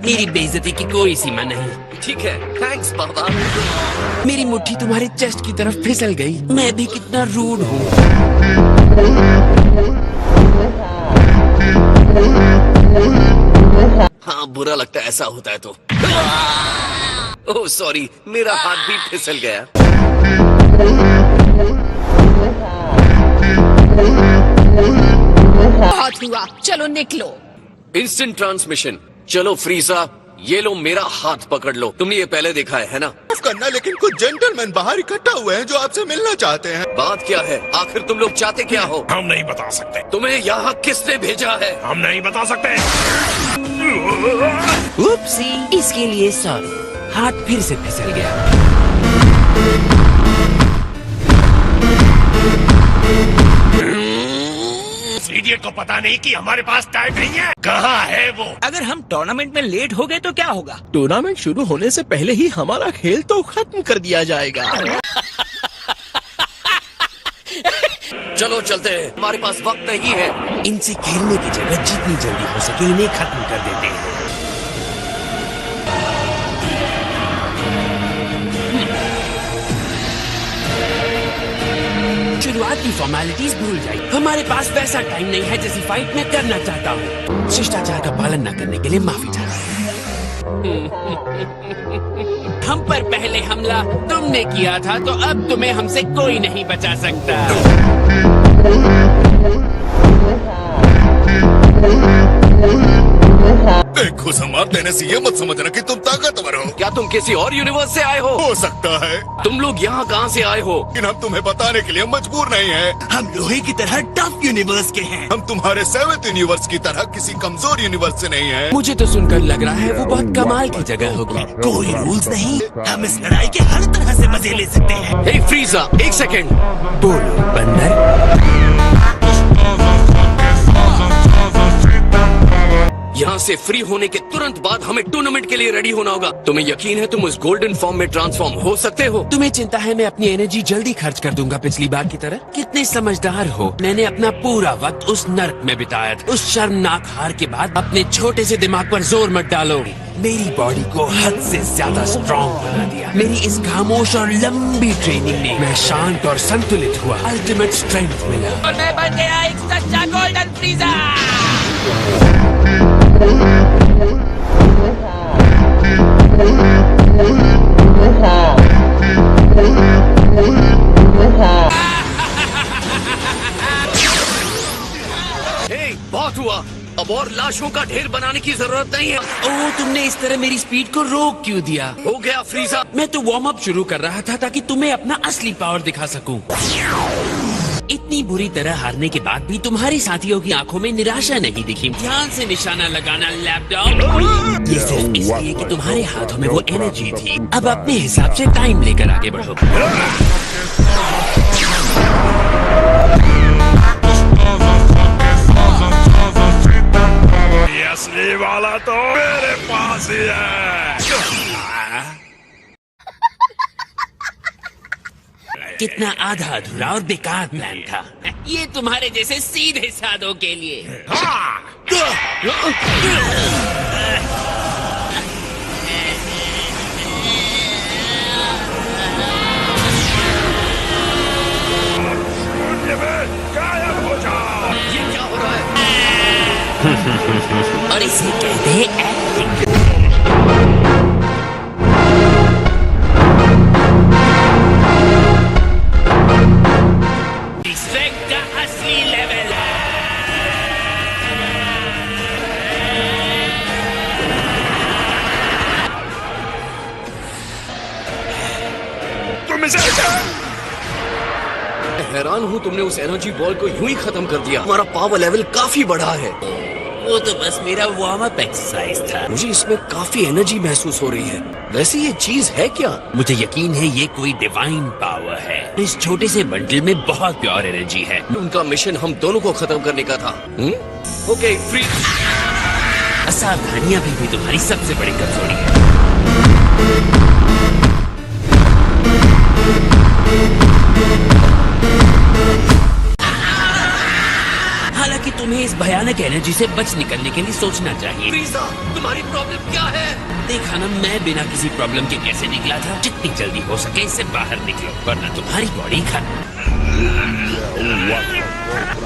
मेरी बेइज्जती की कोई सीमा नहीं। ठीक है, थैंक्स बाबा। मेरी मुट्ठी तुम्हारे चेस्ट की तरफ फिसल गई। मैं भी कितना रूड हूँ। हाँ, बुरा लगता है ऐसा होता है तो। ओह सॉरी, मेरा हाथ भी फिसल गया। बहुत हुआ, चलो निकलो। Instant transmission. चलो फ्रीजा, ये लो मेरा हाथ पकड़ लो। तुमने ये पहले देखा है ना? माफ करना, लेकिन कुछ जेंटलमैन बाहर इकट्ठा हुए हैं जो आपसे मिलना चाहते हैं। बात क्या है? आखिर तुम लोग चाहते क्या हो? हम नहीं बता सकते। तुम्हें यहाँ किसने भेजा है? हम नहीं बता सकते। उपसी, इसके लिए सॉरी। हाथ फिर से फिसल गया। इडियट को पता नहीं कि हमारे पास टाइम नहीं है। कहाँ है वो? अगर हम टूर्नामेंट में लेट हो गए तो क्या होगा? टूर्नामेंट शुरू होने से पहले ही हमारा खेल तो खत्म कर दिया जाएगा। चलो चलते हैं, हमारे पास वक्त नहीं है। इनसे खेलने की जगह जितनी जल्दी हो सके इन्हें खत्म कर देते हैं। शुरुआत की फॉर्मेलिटीज भूल जाइए। हमारे पास वैसा टाइम नहीं है जैसी फाइट मैं करना चाहता हूँ। शिष्टाचार का पालन न करने के लिए माफी चाहता हूँ। हम पर पहले हमला तुमने किया था, तो अब तुम्हें हमसे कोई नहीं बचा सकता। घुसा मार देने से ये मत समझना कि तुम ताकतवर हो। क्या तुम किसी और यूनिवर्स से आए हो सकता है। तुम लोग यहाँ कहाँ से आए हो? लेकिन हम तुम्हें बताने के लिए मजबूर नहीं है। हम लोहे की तरह टफ यूनिवर्स के हैं। हम तुम्हारे 7th यूनिवर्स की तरह किसी कमजोर यूनिवर्स से नहीं है। मुझे तो सुनकर लग रहा है वो बहुत कमाल की जगह होगी। कोई रूल्स नहीं, हम इस लड़ाई के हर तरह से मजे ले सकते हैं। हे फ्रीजा, एक सेकेंड। बोलो बंदर। यहाँ से फ्री होने के तुरंत बाद हमें टूर्नामेंट के लिए रेडी होना होगा। तुम्हें यकीन है तुम उस गोल्डन फॉर्म में ट्रांसफॉर्म हो सकते हो? तुम्हें चिंता है मैं अपनी एनर्जी जल्दी खर्च कर दूंगा पिछली बार की तरह? कितने समझदार हो। मैंने अपना पूरा वक्त उस नर्क में बिताया था। उस शर्मनाक हार के बाद अपने छोटे से दिमाग पर जोर मत डालो। मेरी बॉडी को हद से ज्यादा स्ट्रॉन्ग बना दिया। मेरी इस खामोश और लंबी ट्रेनिंग ने मैं शांत और संतुलित हुआ। अल्टीमेट स्ट्रेंथ मिला और मैं बन गया एक सच्चा गोल्डन फ्रीजा। बहुत हुआ, अब और लाशों का ढेर बनाने की जरूरत नहीं है। ओह, तुमने इस तरह मेरी स्पीड को रोक क्यों दिया? हो गया फ्रीजा। मैं तो वार्म अप शुरू कर रहा था ताकि तुम्हें अपना असली पावर दिखा सकूं। इतनी बुरी तरह हारने के बाद भी तुम्हारे साथियों की आंखों में निराशा नहीं दिखी। ध्यान से निशाना लगाना लैपटॉप। ये सिर्फ इसलिए कि तुम्हारे हाथों में वो एनर्जी थी। अब अपने हिसाब से टाइम लेकर आगे बढ़ो। ये असली वाला तो मेरे पास ही है। कितना आधा अधूरा और बेकार प्लान था। ये तुम्हारे जैसे सीधे साधों के लिए। गायब हो जाओ। ये क्या हो रहा है? और इसे कहते हैं एक्टिंग। स्ट्रेंथ का असली लेवल। तुम इसे हैरान हूँ तुमने उस एनर्जी बॉल को यूं ही खत्म कर दिया। हमारा पावर लेवल काफी बढ़ा है। वो तो बस मेरा वार्म अप एक्सरसाइज था। मुझे इसमें काफी एनर्जी महसूस हो रही है। वैसे ये चीज है क्या? मुझे यकीन है ये कोई डिवाइन पावर है। इस छोटे से बंडल में बहुत प्योर एनर्जी है। उनका मिशन हम दोनों को खत्म करने का था। Okay free. असावधानियां भी तुम्हारी सबसे बड़ी कमजोरी है। हालांकि तुम्हें इस भयानक एनर्जी से बच निकलने के लिए सोचना चाहिए। फ्रीजा, तुम्हारी प्रॉब्लम क्या है? देखा ना, मैं बिना किसी प्रॉब्लम के कैसे निकला था। जितनी जल्दी हो सके इससे बाहर निकलो, वरना तुम्हारी बॉडी खत्म।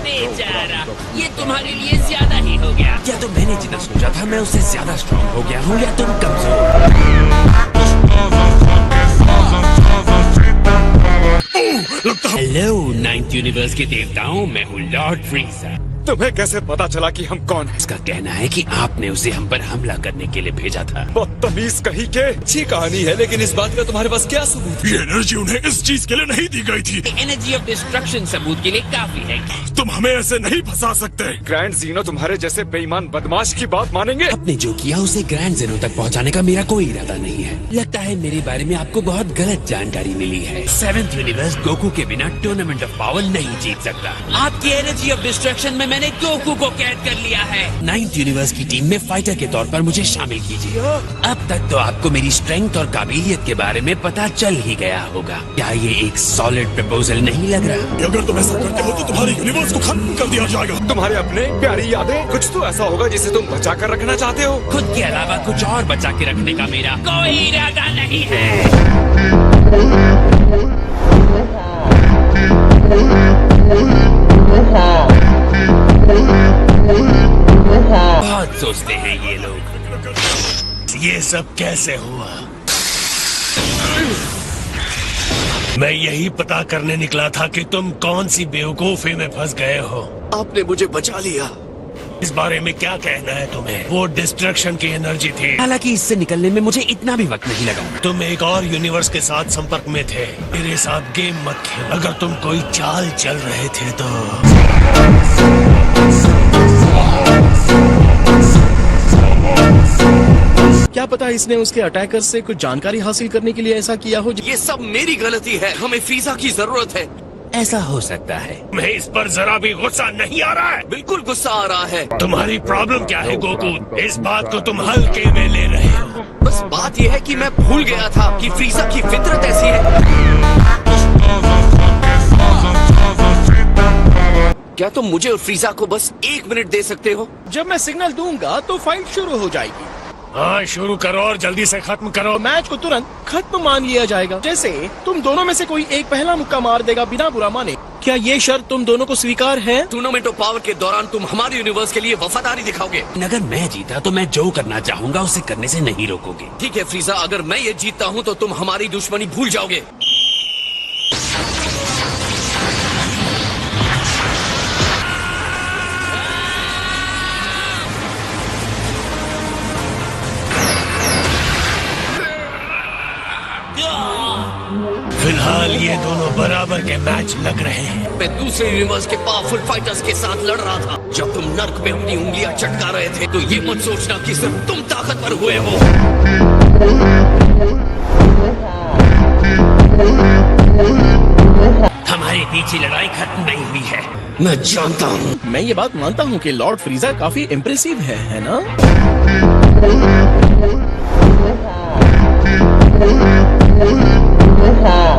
बेचारा, ये तुम्हारे लिए ज्यादा ही हो गया। या तो मैंने जितना सोचा था मैं उससे ज्यादा स्ट्रॉन्ग हो गया हूँ, या तुम कमजोर। हेलो नाइन्थ यूनिवर्स के देवताओं, मैं हूँ लॉर्ड फ्रीजा। तुम्हें कैसे पता चला कि हम कौन हैं? उसका कहना है कि आपने उसे हम पर हमला करने के लिए भेजा था। बदतमीज कहीं के। अच्छी कहानी है, लेकिन इस बात का तुम्हारे पास क्या सबूत? ये एनर्जी उन्हें इस चीज के लिए नहीं दी गई थी। एनर्जी ऑफ डिस्ट्रक्शन सबूत के लिए काफी है। तुम हमें ऐसे नहीं फंसा सकते। ग्रैंड जीनो तुम्हारे जैसे बेईमान बदमाश की बात मानेंगे? आपने जो किया उसे ग्रैंड जेनो तक पहुंचाने का मेरा कोई इरादा नहीं है। लगता है मेरे बारे में आपको बहुत गलत जानकारी मिली है। 7th यूनिवर्स गोकू के बिना टूर्नामेंट ऑफ पावर नहीं जीत सकता। आपकी एनर्जी ऑफ डिस्ट्रक्शन में मैंने गोकू को कैद कर लिया है। 9th यूनिवर्स की टीम में फाइटर के तौर पर मुझे शामिल कीजिए। अब तक तो आपको मेरी स्ट्रेंथ और काबिलियत के बारे में पता चल ही गया होगा। क्या ये एक सॉलिड प्रपोजल नहीं लग रहा? अगर तुम ऐसा करते हो तो तुम्हारे यूनिवर्स को खत्म कर दिया जाएगा। तुम्हारे अपने प्यारी यादें, कुछ तो ऐसा होगा जिसे तुम बचा कर रखना चाहते हो। खुद के अलावा कुछ और बचा के रखने का मेरा कोई इरादा नहीं है। बहुत सोचते हैं ये लोग। ये सब कैसे हुआ? मैं यही पता करने निकला था कि तुम कौन सी बेवकूफी में फंस गए हो। आपने मुझे बचा लिया। इस बारे में क्या कहना है तुम्हें? वो डिस्ट्रक्शन की एनर्जी थी। हालांकि इससे निकलने में मुझे इतना भी वक्त नहीं लगा। तुम एक और यूनिवर्स के साथ संपर्क में थे। मेरे साथ गेम मत खेलो। अगर तुम कोई चाल चल रहे थे तो क्या पता इसने उसके अटैकर से कुछ जानकारी हासिल करने के लिए ऐसा किया हो। ये सब मेरी गलती है। हमें फ्रीजा की जरूरत है। ऐसा हो सकता है। तुम्हें इस पर जरा भी गुस्सा नहीं आ रहा है? बिल्कुल गुस्सा आ रहा है। तुम्हारी प्रॉब्लम क्या है गोकू? इस बात को तुम हल्के में ले रहे हो। बस बात यह है कि मैं भूल गया था कि फ्रीजा की फितरत ऐसी है। क्या तुम मुझे और फ्रीजा को बस 1 मिनट दे सकते हो? जब मैं सिग्नल दूंगा तो फाइट शुरू हो जाएगी। हाँ, शुरू करो और जल्दी से खत्म करो। मैच को तुरंत खत्म मान लिया जाएगा। जैसे तुम दोनों में से कोई एक पहला मुक्का मार देगा बिना बुरा माने। क्या ये शर्त तुम दोनों को स्वीकार है? टूर्नामेंट ऑफ पावर के दौरान तुम हमारे यूनिवर्स के लिए वफादारी दिखाओगे। अगर मैं जीता तो मैं जो करना चाहूंगा उसे करने से नहीं रोकोगे। ठीक है फ्रीजा, अगर मैं ये जीतता हूँ तो तुम हमारी दुश्मनी भूल जाओगे। फिलहाल ये दोनों बराबर के मैच लग रहे हैं। मैं दूसरे यूनिवर्स के पावरफुल फाइटर्स के साथ लड़ रहा था। जब तुम नर्क में अपनी उंगलियां चटका रहे थे तो ये मत सोचना कि सिर्फ तुम ताकतवर हुए हो। हमारे पीछे लड़ाई खत्म नहीं हुई है। मैं जानता हूँ। मैं ये बात मानता हूँ कि लॉर्ड फ्रीजा काफी इम्प्रेसिव है ना? हाँ।